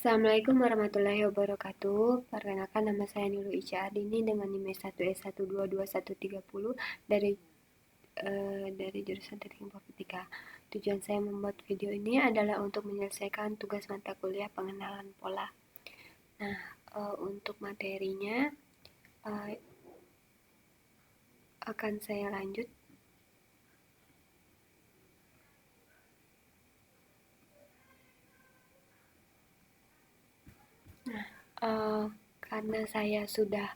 Assalamualaikum warahmatullahi wabarakatuh. Perkenalkan, nama saya Nurul Ica Ardini dengan NIM 1S1222130 dari jurusan Teknik Informatika. Tujuan saya membuat video ini adalah untuk menyelesaikan tugas mata kuliah pengenalan pola. Nah, untuk materinya akan saya lanjut. Karena saya sudah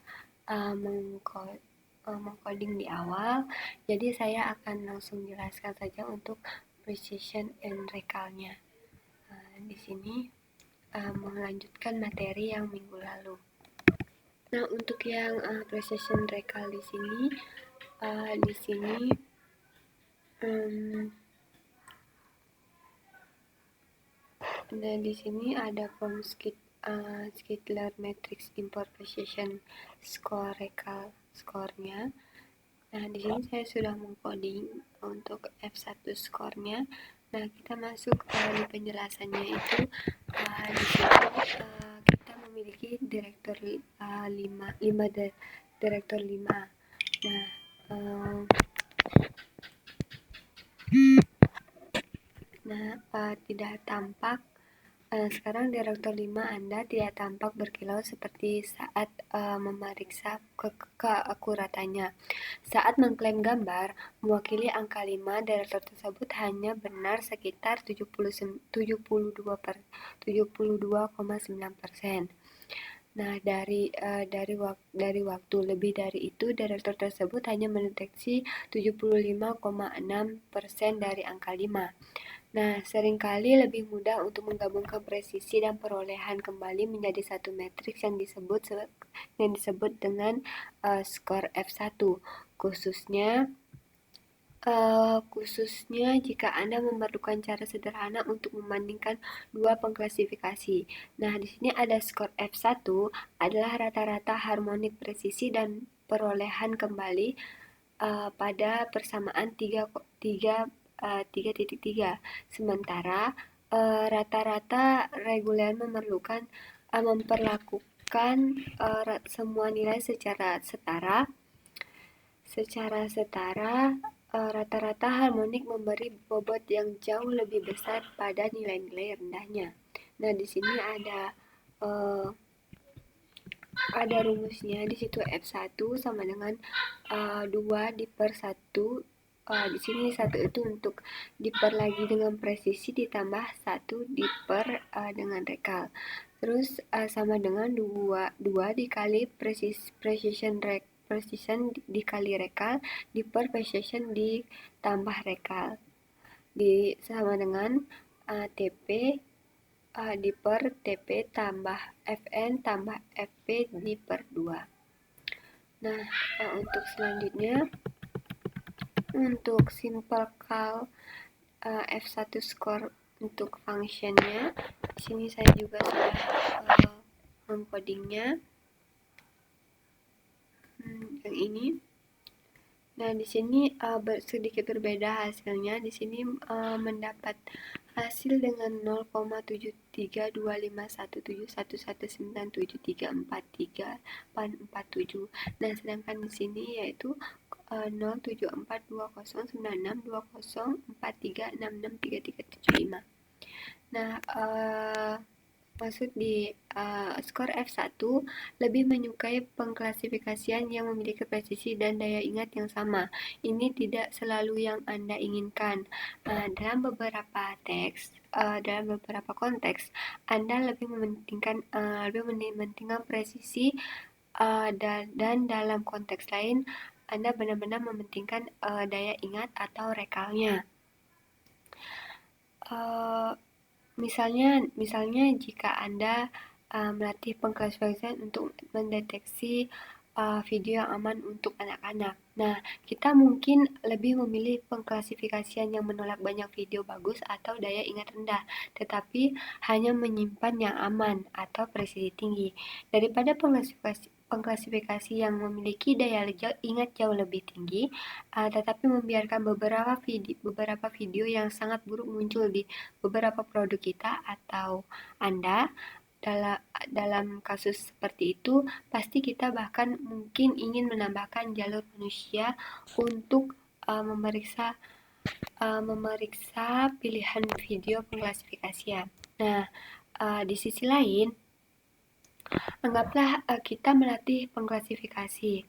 mengcoding di awal, jadi saya akan langsung jelaskan saja untuk precision and recall-nya. Di sini melanjutkan materi yang minggu lalu. Nah, untuk yang precision recall di sini nah, di sini ada form Schindler matrix import precision score recall skornya. Nah, di sini saya sudah mengcoding untuk F1 skornya. Nah, kita masuk di penjelasannya itu. Di sini kita memiliki direktur 5 direktur 5. Tidak tampak. Sekarang direktur 5 Anda tidak tampak berkilau seperti saat memeriksa keakuratannya. Saat mengklaim gambar mewakili angka 5, direktur tersebut hanya benar sekitar 72,9%. Nah, dari waktu lebih dari itu, direktur tersebut hanya mendeteksi 75,6% dari angka 5. Nah, seringkali lebih mudah untuk menggabungkan presisi dan perolehan kembali menjadi satu matriks yang disebut dengan skor F1, khususnya jika Anda memerlukan cara sederhana untuk membandingkan dua pengklasifikasi. Nah, di sini ada skor F1 adalah rata-rata harmonik presisi dan perolehan kembali pada persamaan 3.3. Sementara rata-rata reguler memperlakukan semua nilai secara setara. Rata-rata harmonik memberi bobot yang jauh lebih besar pada nilai-nilai rendahnya. Nah, di sini ada rumusnya. Di situ F1 sama dengan 2 diper 1. Di sini 1 itu untuk diper lagi dengan presisi ditambah 1 diper dengan recall. Terus sama dengan 2 dikali precision dikali recall diper precision ditambah recall. Sama dengan TP diper TP tambah Fn tambah Fp diper 2. Nah, untuk selanjutnya, untuk simple call F1 score untuk functionnya, di sini saya juga sudah mengcodingnya. Yang ini. Nah, di sini sedikit berbeda hasilnya. Di sini mendapat hasil dengan 0,73251711934347. Nah, sedangkan di sini yaitu 07420962043663663375. Nah, maksud di skor F1 lebih menyukai pengklasifikasian yang memiliki presisi dan daya ingat yang sama. Ini tidak selalu yang Anda inginkan. Dalam beberapa konteks, Anda lebih mementingkan presisi, dan dalam konteks lain, Anda benar-benar mementingkan daya ingat atau recall-nya. Misalnya jika Anda melatih pengklasifikasian untuk mendeteksi video yang aman untuk anak-anak. Nah, kita mungkin lebih memilih pengklasifikasian yang menolak banyak video bagus atau daya ingat rendah, tetapi hanya menyimpan yang aman atau presisi tinggi, daripada pengklasifikasi yang memiliki daya ingat jauh lebih tinggi, tetapi membiarkan beberapa video yang sangat buruk muncul di beberapa produk kita atau Anda, dalam kasus seperti itu, pasti kita bahkan mungkin ingin menambahkan jalur manusia untuk memeriksa pilihan video pengklasifikasian. Nah, di sisi lain, anggaplah kita melatih pengklasifikasi.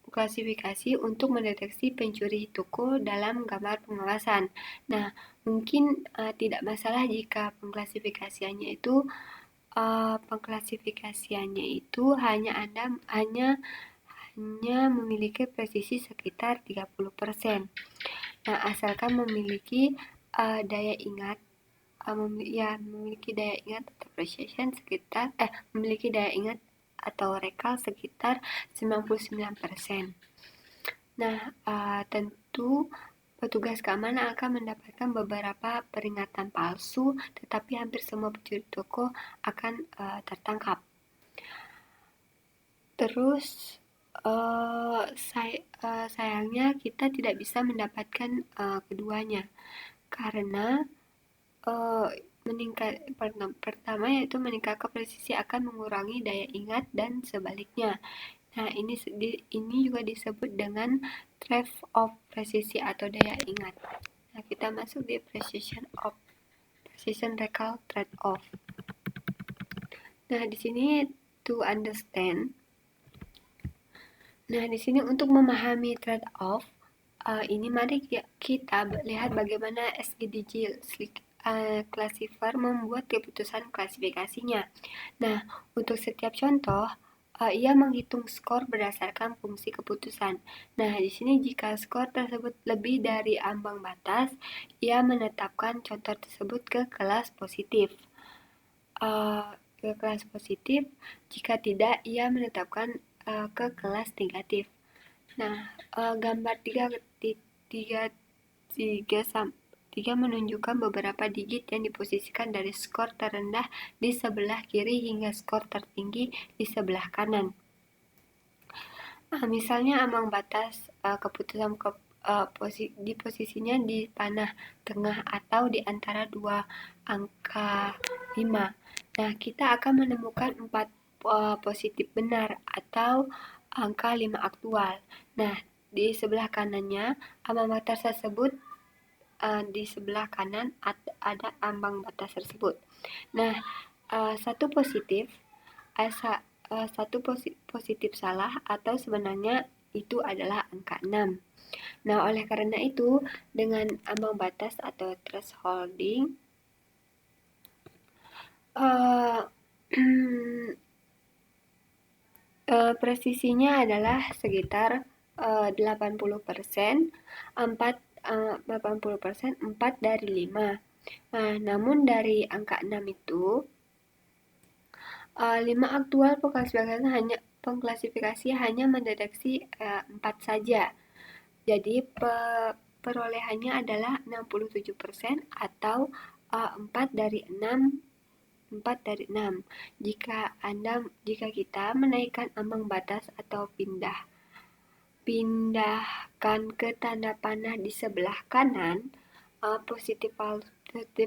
Klasifikasi untuk mendeteksi pencuri toko dalam gambar pengawasan. Nah, mungkin tidak masalah jika pengklasifikasiannya itu hanya memiliki presisi sekitar 30%. Nah, asalkan memiliki daya ingat atau recall sekitar 99%. Nah, tentu petugas keamanan akan mendapatkan beberapa peringatan palsu, tetapi hampir semua pencuri toko akan tertangkap. Terus sayangnya kita tidak bisa mendapatkan keduanya karena pertama yaitu meningkatkan presisi akan mengurangi daya ingat dan sebaliknya. Nah, ini juga disebut dengan trade-off presisi atau daya ingat. Nah, kita masuk di precision recall trade-off. Nah, di sini to understand. Nah, di sini untuk memahami trade-off, ini mari kita lihat bagaimana SGDG Classifier membuat keputusan klasifikasinya. Nah, untuk setiap contoh, ia menghitung skor berdasarkan fungsi keputusan. Nah, di sini jika skor tersebut lebih dari ambang batas, ia menetapkan contoh tersebut ke kelas positif. Jika tidak, ia menetapkan ke kelas negatif. Nah, gambar 3 menunjukkan beberapa digit yang diposisikan dari skor terendah di sebelah kiri hingga skor tertinggi di sebelah kanan. Misalnya ambang batas keputusan di posisinya di panah tengah atau di antara 2 angka 5. Nah, kita akan menemukan 4 positif benar atau angka 5 aktual. Nah, di sebelah kanannya ambang batas tersebut di sebelah kanan ada ambang batas tersebut. Nah, satu positif salah atau sebenarnya itu adalah angka 6. Nah, oleh karena itu, dengan ambang batas atau thresholding, presisinya adalah sekitar 80%, 4 dari 5. Nah, namun dari angka 6 itu, 5 aktual pengklasifikasi hanya mendeteksi 4 saja. Jadi perolehannya adalah 67% atau 4 dari 6. Jika kita menaikkan ambang batas atau pindahkan ke tanda panah di sebelah kanan, positif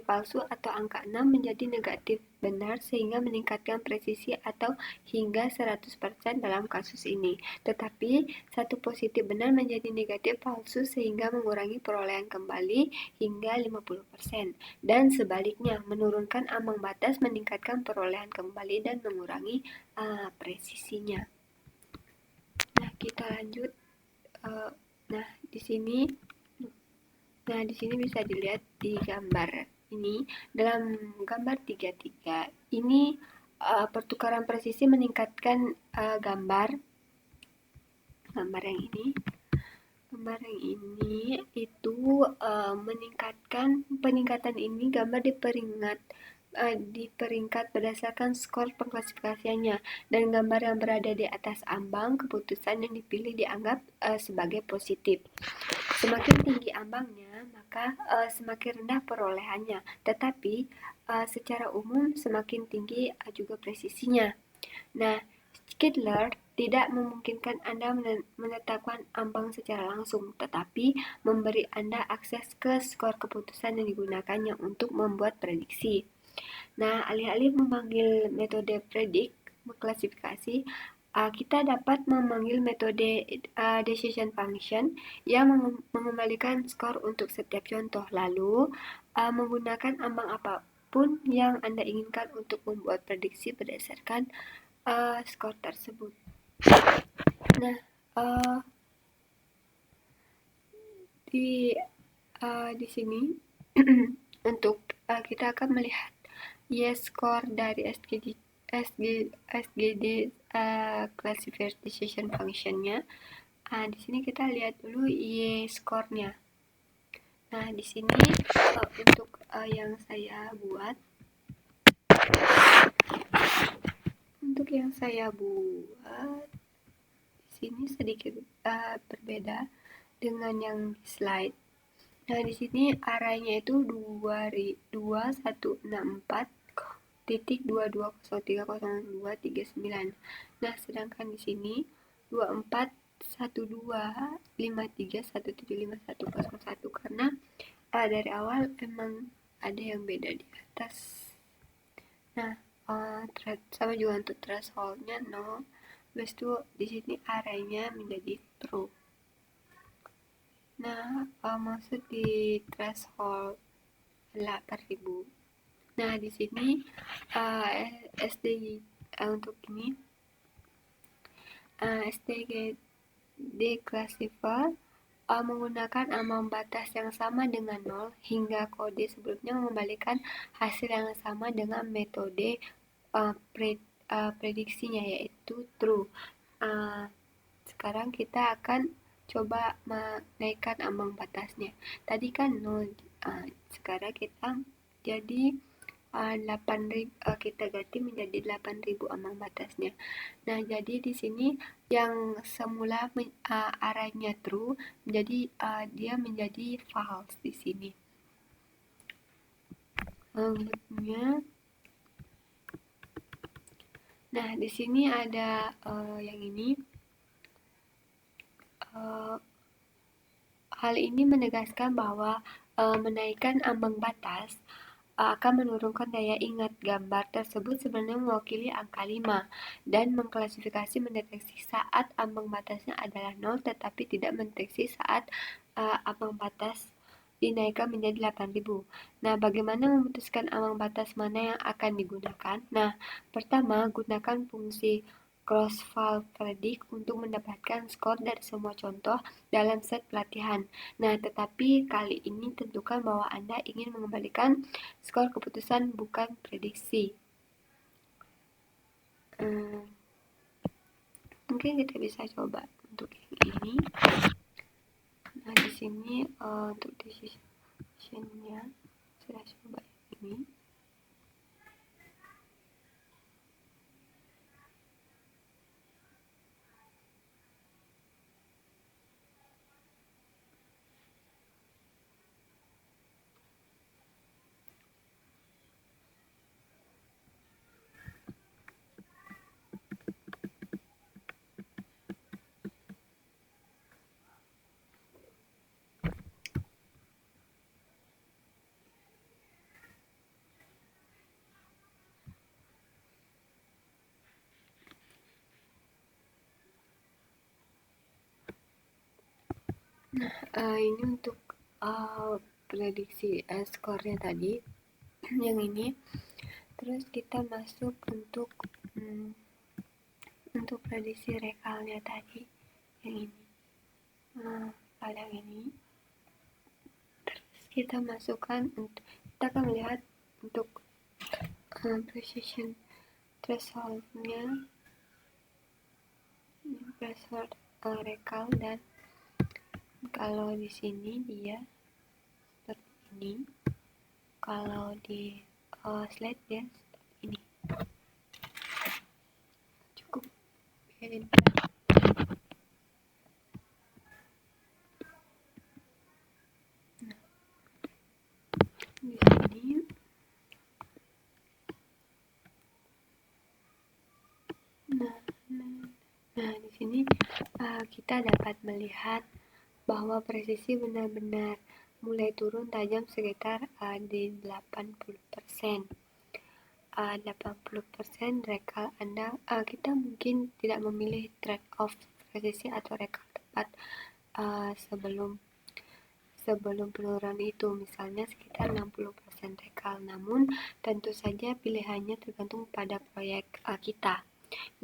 palsu atau angka 6 menjadi negatif benar sehingga meningkatkan presisi atau hingga 100% dalam kasus ini. Tetapi satu positif benar menjadi negatif palsu sehingga mengurangi perolehan kembali hingga 50%. Dan sebaliknya, menurunkan ambang batas meningkatkan perolehan kembali dan mengurangi presisinya. Nah, kita lanjut. Di sini bisa dilihat di gambar ini. Dalam gambar 33 ini pertukaran presisi meningkatkan gambar yang ini. Gambar yang ini itu peningkatan ini gambar diperingkat berdasarkan skor pengklasifikasiannya, dan gambar yang berada di atas ambang keputusan yang dipilih dianggap sebagai positif. Semakin tinggi ambangnya, maka semakin rendah perolehannya, tetapi secara umum semakin tinggi juga presisinya. Nah, Skidler tidak memungkinkan Anda menetapkan ambang secara langsung, tetapi memberi Anda akses ke skor keputusan yang digunakannya untuk membuat prediksi. Nah, alih-alih memanggil metode predik mengklasifikasi, kita dapat memanggil metode decision function yang mengembalikan skor untuk setiap contoh. Lalu, menggunakan ambang apapun yang Anda inginkan untuk membuat prediksi berdasarkan skor tersebut. Nah, di sini untuk kita akan melihat Y-score dari SGD classification function-nya. Di sini kita lihat dulu Y-score-nya. Nah, di sini untuk yang saya buat, di sini sedikit berbeda dengan yang di slide. Nah, di sini arraynya itu 2164.22030239. Nah, sedangkan di sini 241253175101 karena dari awal emang ada yang beda di atas. Nah, sama juga untuk threshold-nya 0. Habis itu di sini arraynya menjadi true. Nah, maksud di threshold 8.000. Nah, di sini SDG untuk ini STGD classifier menggunakan ambang batas yang sama dengan 0 hingga kode sebelumnya mengembalikan hasil yang sama dengan metode prediksinya, yaitu true. Sekarang kita akan coba menaikkan ambang batasnya. Tadi kan 0, sekarang kita jadi 8.000, kita ganti menjadi 8.000 ambang batasnya. Nah, jadi di sini yang semula arahnya true menjadi dia menjadi false di sini. Nah, di sini ada yang ini. Hal ini menegaskan bahwa menaikkan ambang batas akan menurunkan daya ingat. Gambar tersebut sebenarnya mewakili angka 5 dan mengklasifikasi mendeteksi saat ambang batasnya adalah 0 tetapi tidak mendeteksi saat ambang batas dinaikkan menjadi 8.000. Nah, bagaimana memutuskan ambang batas mana yang akan digunakan? Nah, pertama, gunakan fungsi cross-val predict untuk mendapatkan skor dari semua contoh dalam set pelatihan. Nah, tetapi kali ini tentukan bahwa Anda ingin mengembalikan skor keputusan bukan prediksi. Mungkin kita bisa coba untuk yang ini. Nah, di sini untuk decision-nya sudah coba ini. Nah, ini untuk prediksi skornya tadi yang ini. Terus kita masuk untuk prediksi rekalnya tadi yang ini. Rekal yang ini. Terus kita masukkan, kita akan melihat untuk precision threshold-nya, threshold rekal, dan kalau di sini dia seperti ini, kalau di slide dia seperti ini. Cukup biarin. Di sini nah di sini kita dapat melihat bahwa presisi benar-benar mulai turun tajam sekitar di 80%. 80% rekal Anda, kita mungkin tidak memilih trade-off presisi atau rekal tepat sebelum penurunan itu, misalnya sekitar 60% rekal. Namun, tentu saja pilihannya tergantung pada proyek kita.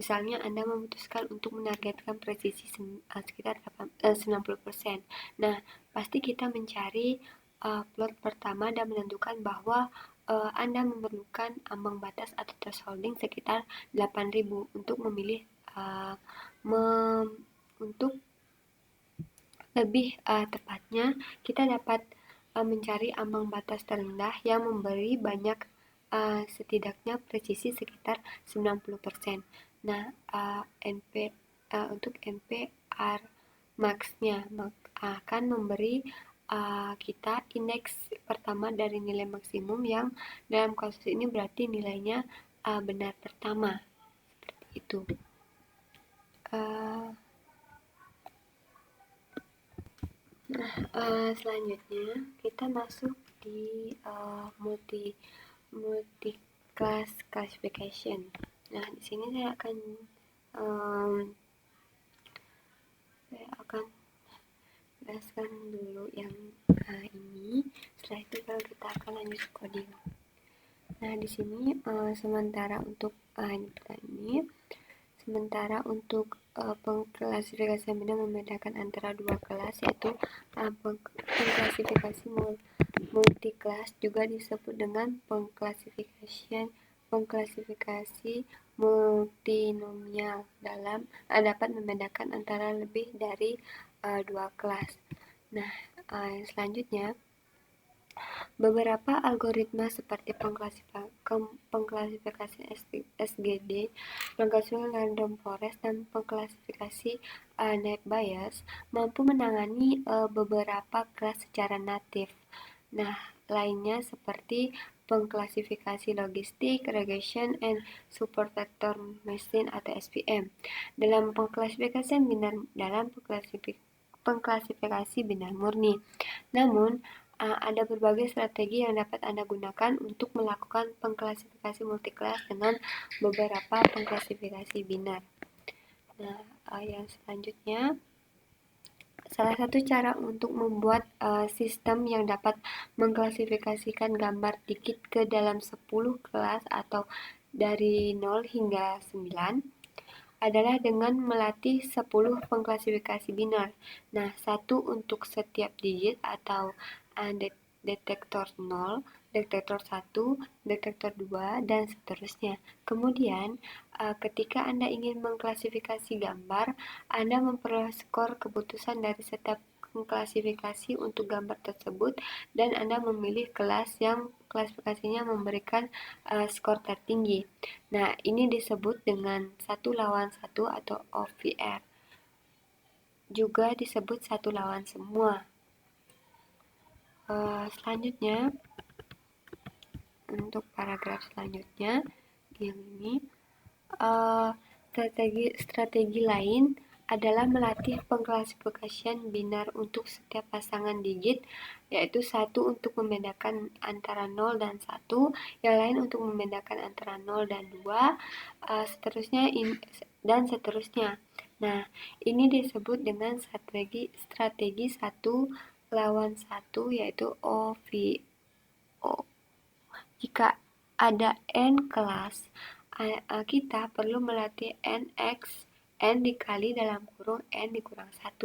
Misalnya Anda memutuskan untuk menargetkan presisi sekitar 90%. Nah, pasti kita mencari plot pertama dan menentukan bahwa Anda memerlukan ambang batas atau thresholding sekitar 8.000 untuk memilih untuk lebih tepatnya, kita dapat mencari ambang batas terendah yang memberi banyak setidaknya presisi sekitar 90%. Nah, untuk NPR max-nya akan memberi kita indeks pertama dari nilai maksimum yang dalam kasus ini berarti nilainya benar pertama. Seperti itu. Selanjutnya kita masuk di multi class classification. Nah, di sini saya akan jelaskan dulu yang ini. Setelah itu baru kita akan lanjut coding. Nah, di sini sementara untuk pengklasifikasian benar membedakan antara dua kelas, yaitu pengklasifikasi multi-kelas juga disebut dengan pengklasifikasi multinomial dapat membedakan antara lebih dari dua kelas. Nah, selanjutnya beberapa algoritma seperti pengklasifikasi SGD, pengklasifikasi random forest, dan pengklasifikasi net bias mampu menangani beberapa kelas secara natif. Nah, lainnya seperti pengklasifikasi logistik, regression, and support vector machine atau SVM. Dalam pengklasifikasi binar murni. Namun, ada berbagai strategi yang dapat Anda gunakan untuk melakukan pengklasifikasi multi-kelas dengan beberapa pengklasifikasi binar. Nah, yang selanjutnya, salah satu cara untuk membuat sistem yang dapat mengklasifikasikan gambar digit ke dalam 10 kelas atau dari 0 hingga 9 adalah dengan melatih 10 pengklasifikasi binar. Nah, satu untuk setiap digit atau detektor 0, detektor 1, detektor 2, dan seterusnya. Kemudian, ketika Anda ingin mengklasifikasi gambar, Anda memperoleh skor keputusan dari setiap klasifikasi untuk gambar tersebut, dan Anda memilih kelas yang klasifikasinya memberikan skor tertinggi. Nah, ini disebut dengan 1 lawan 1 atau OVR. Juga disebut 1 lawan semua. Selanjutnya, untuk paragraf selanjutnya yang ini, strategi lain adalah melatih pengklasifikasian binar untuk setiap pasangan digit, yaitu satu untuk membedakan antara 0 dan 1, yang lain untuk membedakan antara 0 dan 2, dan seterusnya. Nah, ini disebut dengan strategi 1 lawan 1, yaitu OVO. Jika ada n kelas, kita perlu melatih nx n dikali dalam kurung n dikurang 1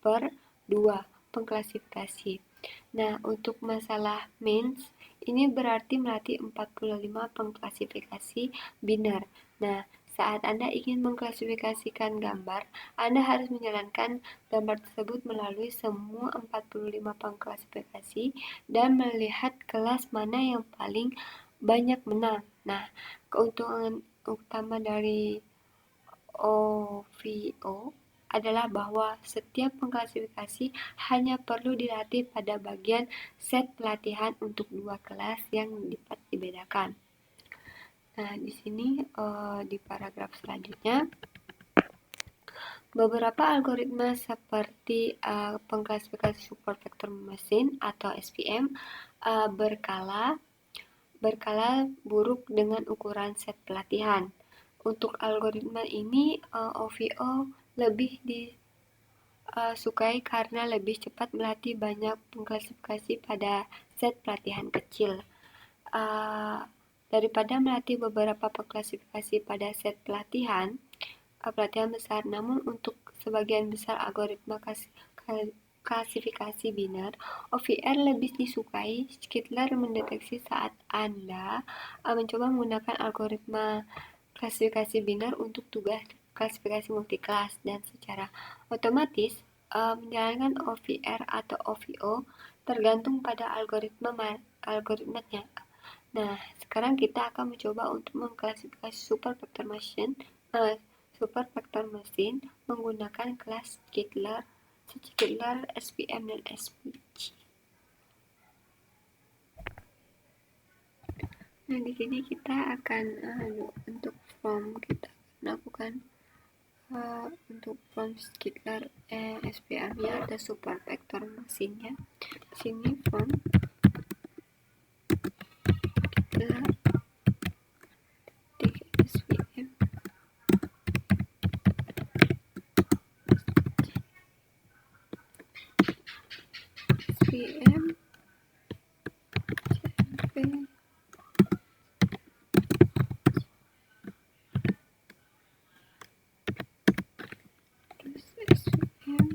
per 2 pengklasifikasi. Nah, untuk masalah means, ini berarti melatih 45 pengklasifikasi binar. Nah, saat Anda ingin mengklasifikasikan gambar, Anda harus menjalankan gambar tersebut melalui semua 45 pengklasifikasi dan melihat kelas mana yang paling banyak menang. Nah, keuntungan utama dari OVO adalah bahwa setiap pengklasifikasi hanya perlu dilatih pada bagian set pelatihan untuk dua kelas yang dapat dibedakan. Nah, di sini di paragraf selanjutnya, beberapa algoritma seperti pengklasifikasi support vector machine atau SVM berkala berkala buruk dengan ukuran set pelatihan. Untuk algoritma ini, OVO lebih disukai karena lebih cepat melatih banyak pengklasifikasi pada set pelatihan kecil. Daripada melatih beberapa pengklasifikasi pada set pelatihan besar. Namun untuk sebagian besar algoritma klasifikasi biner, OVR lebih disukai. Skittler mendeteksi saat Anda mencoba menggunakan algoritma klasifikasi biner untuk tugas klasifikasi multiklas dan secara otomatis menjalankan OVR atau OVO tergantung pada algoritmanya. Nah, sekarang kita akan mencoba untuk mengklasifikasi super vector machine menggunakan kelas Skittler, SVM, dan SVG. Nah, di sini kita akan untuk form kita lakukan untuk form Skittler SVM-nya ada super vector machine-nya. Di sini form Skittler SVM SVM CMP terus SVM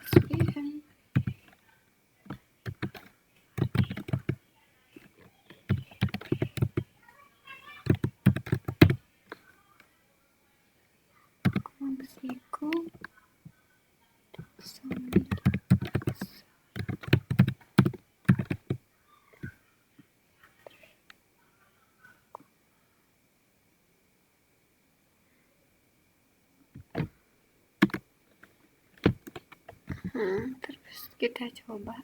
SVM Meksiko Sony. Terus kita coba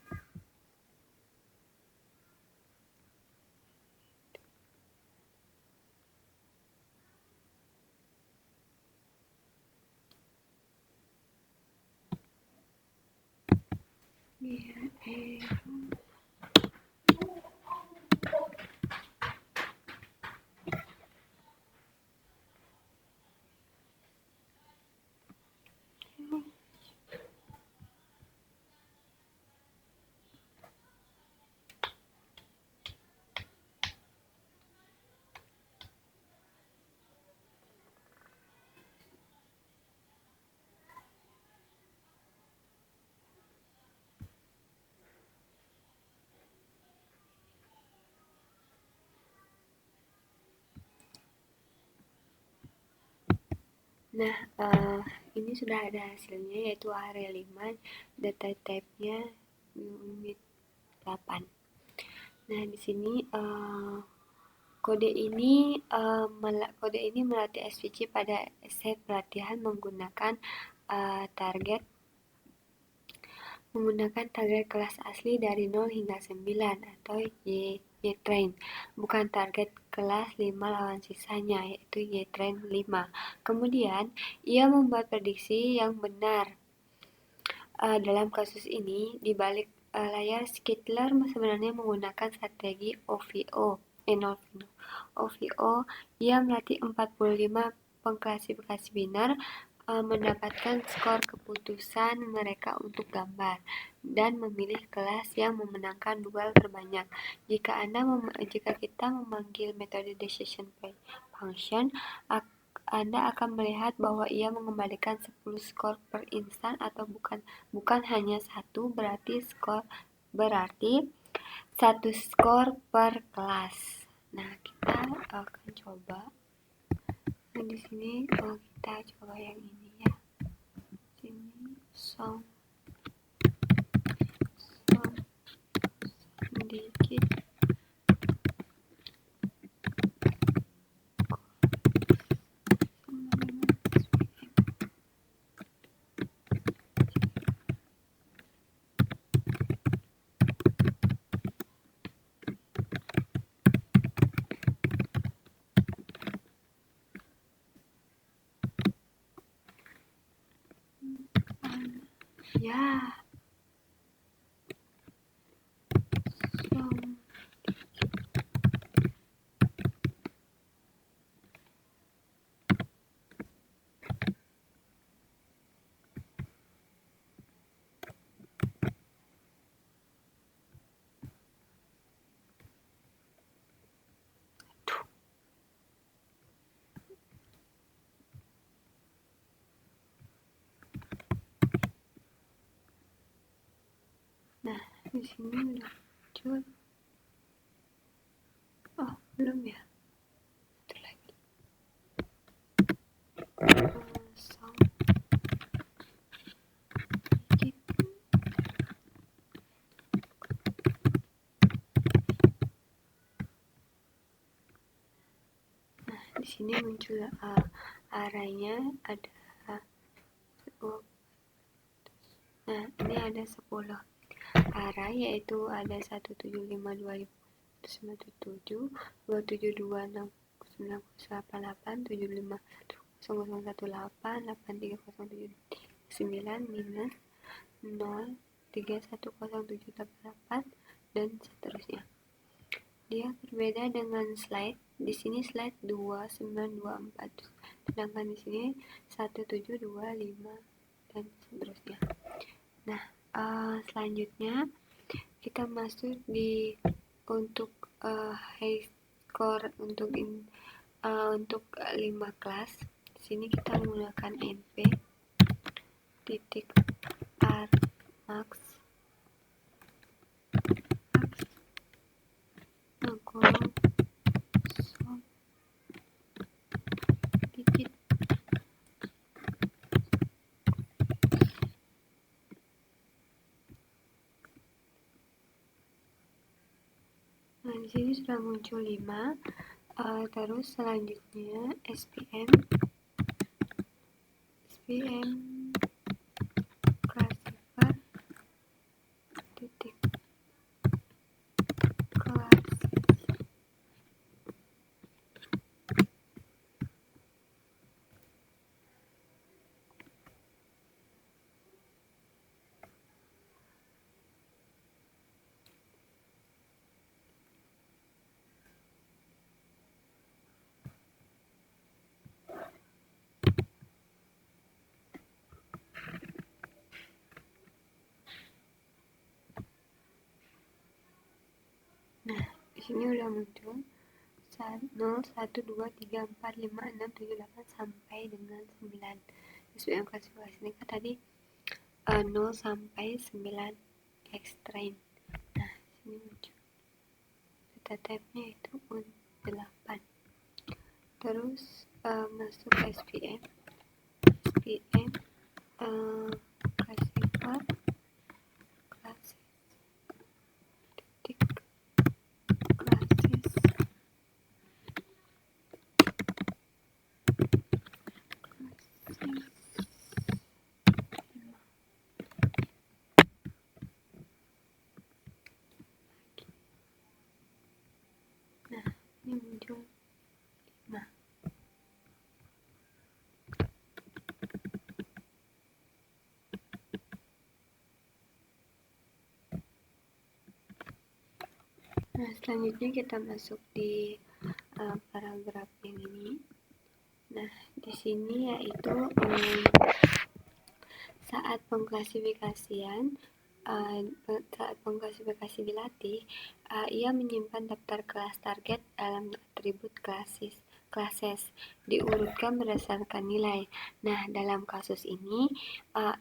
Nah, ini sudah ada hasilnya yaitu area 5, data type-nya unit 8. Nah, di sini kode ini melatih SVG pada set pelatihan menggunakan target kelas asli dari 0 hingga 9 atau Y-train, bukan target kelas 5 lawan sisanya, yaitu Y-train 5. Kemudian, ia membuat prediksi yang benar. Dalam kasus ini, di balik layar Skittler sebenarnya menggunakan strategi OVO. Ia melatih 45 pengklasifikasi biner mendapatkan skor keputusan mereka untuk gambar dan memilih kelas yang memenangkan duel terbanyak. Jika kita memanggil metode decision function, Anda akan melihat bahwa ia mengembalikan 10 skor per instan atau bukan hanya satu, berarti satu skor per kelas. Nah, kita akan coba. Nah, di sini kita coba yang ini ya. Sini sound sedikit. Ya, som. Nah, di sini udah muncul. Oh, belum ya? Satu lagi. Som. Nah, di sini muncul arraynya ada. Nah, ini ada 10 array, yaitu ada 1752597, 2726 988, 750018, 83079, minus 0 310788, dan seterusnya. Dia berbeda dengan slide. Di sini slide 2924, sedangkan di sini 1725 dan seterusnya. Nah, selanjutnya kita masuk di untuk high score untuk 5 kelas. Di sini kita menggunakan np titik r max mengkurung som digit. Nah, di sini sudah muncul 5. Terus selanjutnya SPM classifier titik classes. Nah, di sini udah muncul 0, 1, 2, 3, 4, 5, 6, 7, 8 sampai dengan 9. SPM klasifikasi ini kan tadi 0 sampai 9 extrain. Nah, sini muncul data type-nya itu 8. Terus masuk SPM classifier classes titik classes. Nah, ini muncul 5. Nah, selanjutnya kita masuk di paragraf yang ini. Nah, di sini yaitu saat pengklasifikasian saat pengklasifikasi dilatih, ia menyimpan daftar kelas target dalam atribut classes diurutkan berdasarkan nilai. Nah, dalam kasus ini,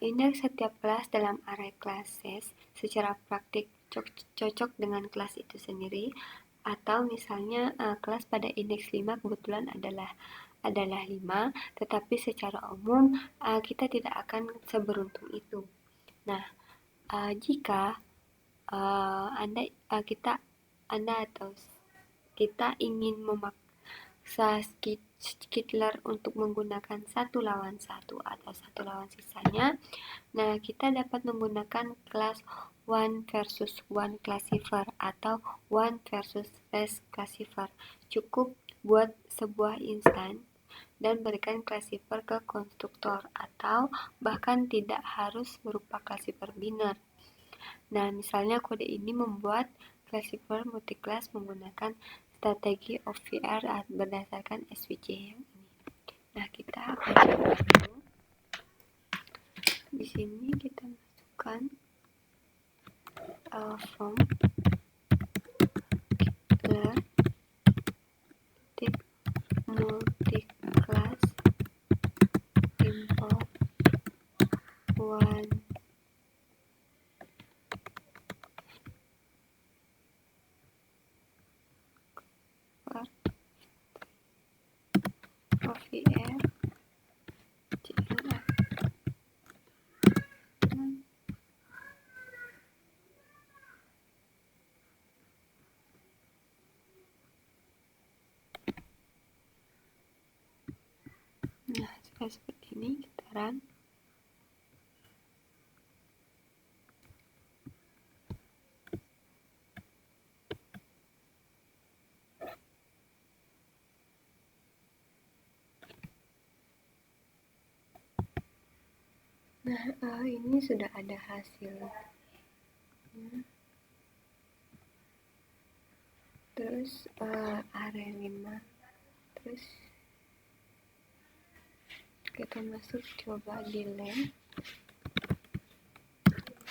indeks setiap kelas dalam array classes secara praktik cocok dengan kelas itu sendiri, atau misalnya kelas pada indeks 5 kebetulan adalah 5, tetapi secara umum kita tidak akan seberuntung itu. Nah, jika Anda atau kita ingin memaksa Skitler untuk menggunakan 1 lawan 1 atau 1 lawan sisanya, nah kita dapat menggunakan kelas one versus one classifier atau one versus race classifier. Cukup buat sebuah instance dan berikan classifier ke konstruktor, atau bahkan tidak harus berupa classifier biner. Nah, misalnya kode ini membuat classifier multiclass menggunakan strategi OVR berdasarkan SVC yang ini. Nah, kita akan coba dulu. Di sini kita masukkan from clear multiclass import one OVR CLF. Nah, jika seperti ini kita run. Nah, ini sudah ada hasil. Terus area 5. Terus kita masuk coba di len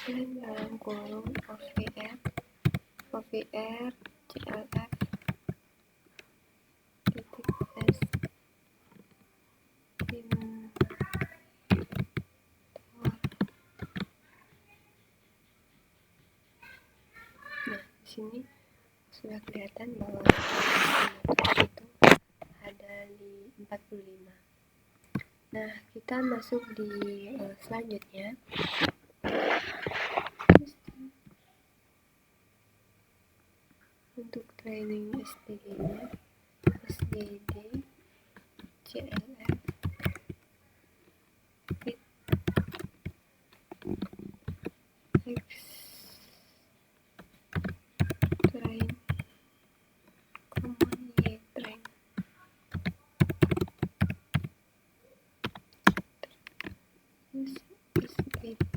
dan dalam kolom OVR CLF titik S Nah, di sini sudah kelihatan bahwa itu ada di 45. Nah, kita masuk di selanjutnya. Untuk training SDG-nya, SDD CLF X train command Y train. Terus SDD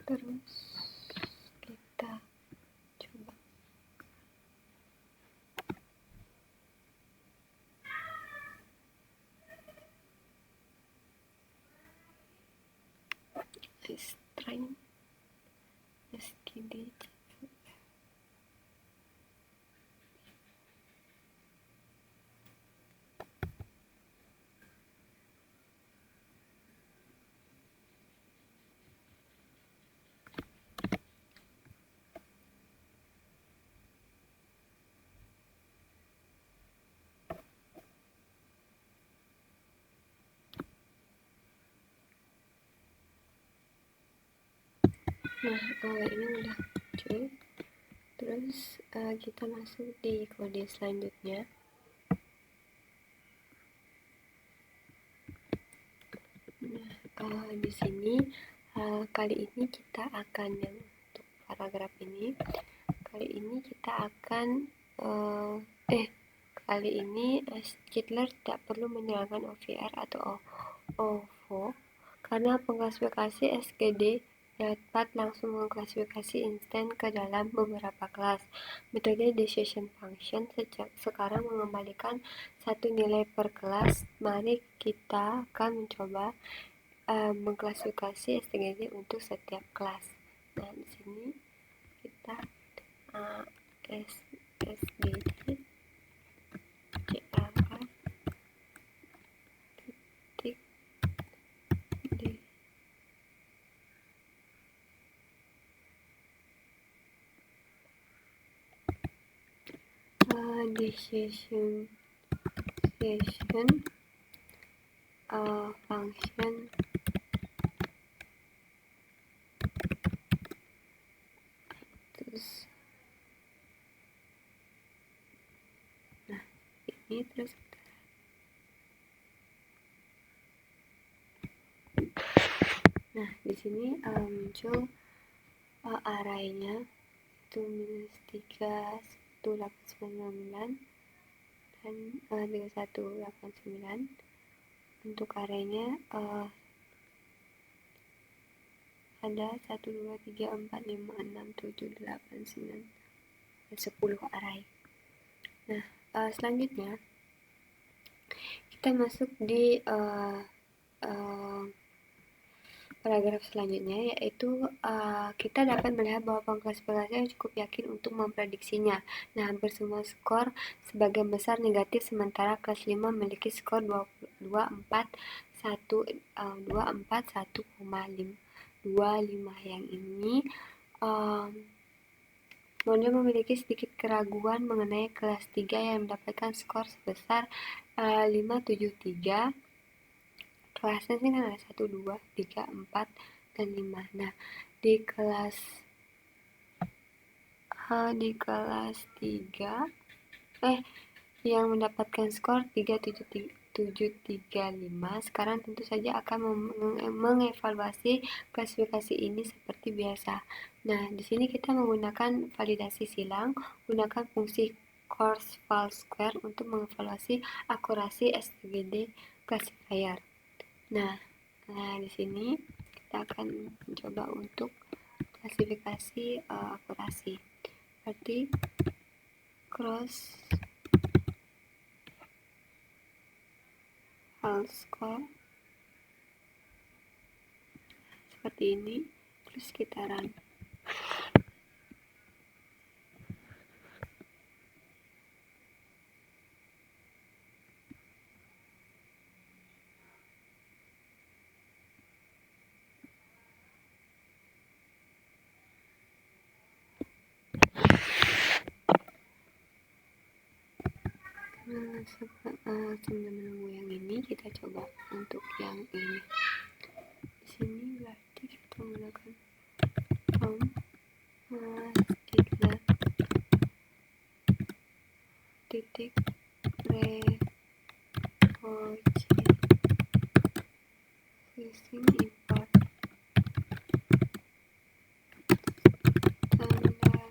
terus kita coba strain SKD. Nah, ini udah muncul. Terus kita masuk di kode selanjutnya. Nah, di sini kali ini kita akan yang untuk paragraf ini. Kali ini kita akan kali ini Hitler tidak perlu menyerahkan OVR atau OVO karena pengklasifikasi SGD dapat langsung mengklasifikasi instan ke dalam beberapa kelas. Metode decision function sekarang mengembalikan satu nilai per kelas. Mari kita akan mencoba mengklasifikasi STGD untuk setiap kelas. Nah, di sini kita SGD CLF titik D decision function ini, terus nah di sini muncul arraynya itu -3, 1, 8, 9 dan 3189. Untuk arraynya ada 1, 2, 3, 4, 5, 6, 7, 8, 9, 10 array. Nah selanjutnya kita masuk di paragraf selanjutnya, yaitu kita dapat melihat bahwa pengklasifikasian cukup yakin untuk memprediksinya. Nah, hampir semua skor sebagian besar negatif, sementara kelas 5 memiliki skor 241,25. Yang ini model memiliki sedikit keraguan mengenai kelas 3 yang mendapatkan skor sebesar 573. Kelasnya sih kan ada 1, 2, 3, 4, dan 5. Nah, di kelas 3 yang mendapatkan skor 37735 sekarang tentu saja akan mengevaluasi klasifikasi ini seperti biasa. Nah, di sini kita menggunakan validasi silang, gunakan fungsi coarse-Fal-Square untuk mengevaluasi akurasi STGD classifier. Nah, di sini kita akan mencoba untuk klasifikasi akurasi. Berarti coarse-Fal-Square seperti ini, terus kita run. Sambil menunggu yang ini, kita coba untuk yang ini. Di sini berarti kita menggunakan titik reposing import standar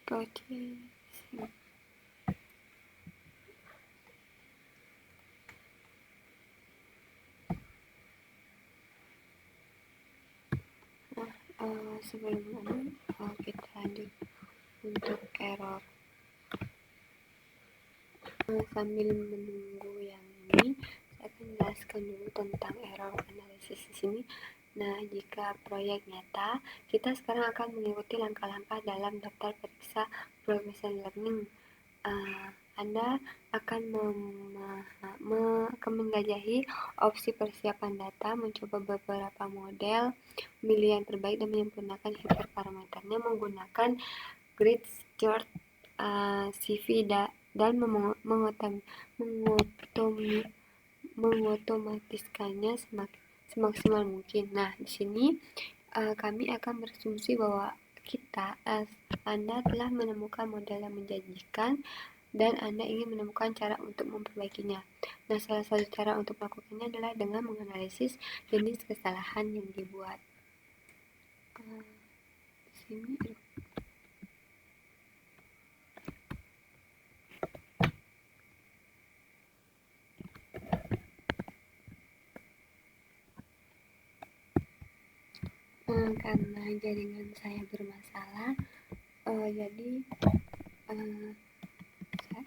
processing. Sebelum kita lanjut untuk error. Sambil menunggu yang ini, saya akan jelaskan dulu tentang error analisis di sini. Nah, jika proyek nyata, kita sekarang akan mengikuti langkah-langkah dalam daftar periksa proyek machine learning. Anda akan menjelajahi opsi persiapan data, mencoba beberapa model, memilih yang terbaik dan menyempurnakan hiperparameternya menggunakan grid chart CV dan mengotomatiskannya semaksimal mungkin. Nah, di sini kami akan berasumsi bahwa Anda telah menemukan model yang menjanjikan dan Anda ingin menemukan cara untuk memperbaikinya. Nah, salah satu cara untuk melakukannya adalah dengan menganalisis jenis kesalahan yang dibuat. Di sini karena jaringan saya bermasalah, jadi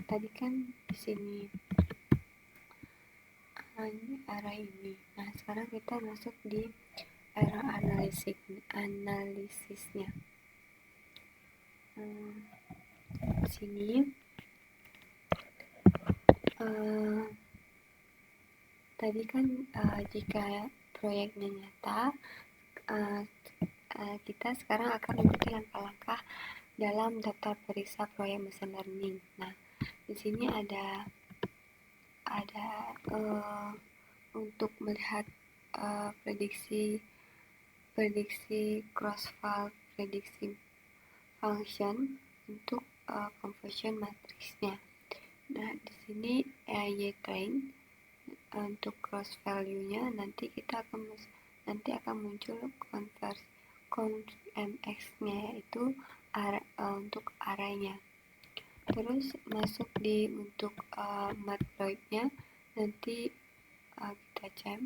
tadi kan di sini array ini. Nah, sekarang kita masuk di error analisisnya. Di sini tadi kan jika proyeknya nyata, kita sekarang akan mengikuti langkah-langkah dalam daftar periksa proyek machine learning. Nah, di sini ada untuk melihat prediksi cross-val prediction function untuk conversion matrixnya. Nah, di sini Y-train untuk cross value-nya nanti akan muncul conv mx-nya, yaitu untuk array-nya. Terus masuk untuk matplotlib-nya, nanti kita cek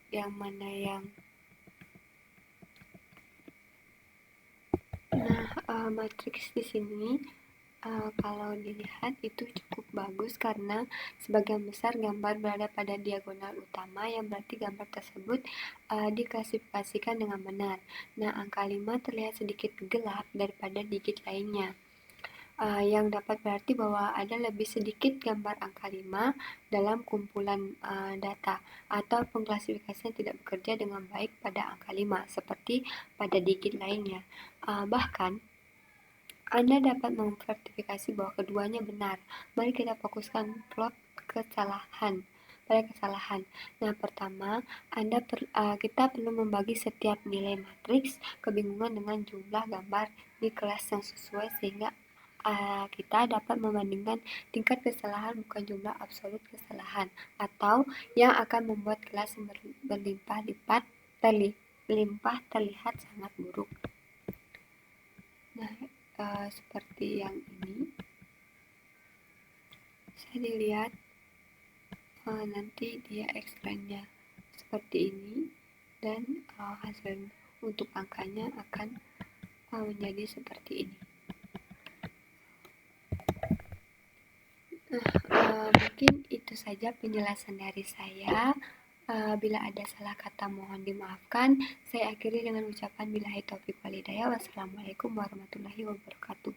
yang mana yang matriks di sini kalau dilihat itu cukup bagus karena sebagian besar gambar berada pada diagonal utama, yang berarti gambar tersebut diklasifikasikan dengan benar. Nah, angka 5 terlihat sedikit gelap daripada digit lainnya, yang dapat berarti bahwa ada lebih sedikit gambar angka 5 dalam kumpulan data, atau pengklasifikasian tidak bekerja dengan baik pada angka 5 seperti pada digit lainnya. Bahkan Anda dapat memverifikasi bahwa keduanya benar. Mari kita fokuskan plot kesalahan. Nah, pertama, kita perlu membagi setiap nilai matriks kebingungan dengan jumlah gambar di kelas yang sesuai, sehingga kita dapat membandingkan tingkat kesalahan, bukan jumlah absolut kesalahan, atau yang akan membuat kelas berlimpah terlihat sangat buruk. Nah, seperti yang ini, bisa dilihat nanti dia explain-nya seperti ini, dan hasil untuk angkanya akan menjadi seperti ini. Mungkin itu saja penjelasan dari saya. Bila ada salah kata mohon dimaafkan. Saya akhiri dengan ucapan billahi taufiq wal hidayah. Wassalamualaikum warahmatullahi wabarakatuh.